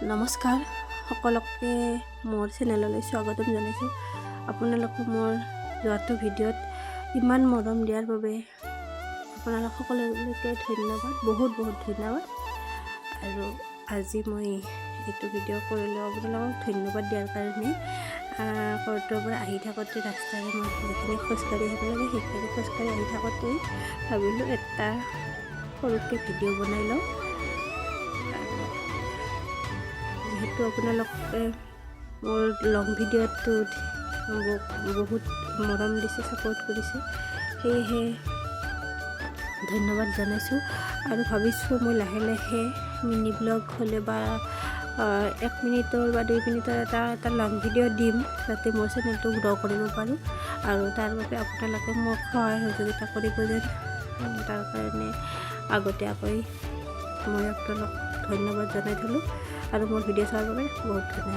নমস্কাৰ সকলোকে মোৰ চেনেললৈ স্বাগতম জনাইছোঁ। আপোনালোকে মোৰ যোৱাটো ভিডিঅ'ত ইমান মৰম দিয়াৰ বাবে আপোনালোক সকলোকে ধন্যবাদ, বহুত ধন্যবাদ। আৰু আজি মই এইটো ভিডিঅ' কৰিলোঁ আপোনালোকক ধন্যবাদ দিয়াৰ কাৰণে। ঘৰটোৰ পৰা আহি থাকোঁতে ৰাস্তাৰে মই যিখিনি খোজকাঢ়ি আহিব লাগে সেইখিনি খোজকাঢ়ি আহি থাকোঁতে ভাবিলোঁ এটা সৰুকৈ ভিডিঅ' বনাই লওঁ। যিহেতু আপোনালোকে মোৰ লং ভিডিঅ'টোত বহুত মৰম দিছে, ছাপোৰ্ট কৰিছে, সেয়েহে ধন্যবাদ জনাইছোঁ। আৰু ভাবিছোঁ মই লাহে লাহে মিনি ব্লগ হ'লে বা 1 মিনিটৰ বা 2 মিনিটৰ এটা লং ভিডিঅ' দিম, যাতে মোৰ চেনেলটো গ্ৰ' কৰিব পাৰোঁ। আৰু তাৰ বাবে আপোনালোকে মোক সহায় সহযোগিতা কৰিব যেন, তাৰ কাৰণে আগতীয়াকৈ মই আপোনালোক ধন্যবাদ জনাই থ'লোঁ। আৰু মোৰ ভিডিঅ' চোৱাৰ বাবে বহুত ধন্যবাদ।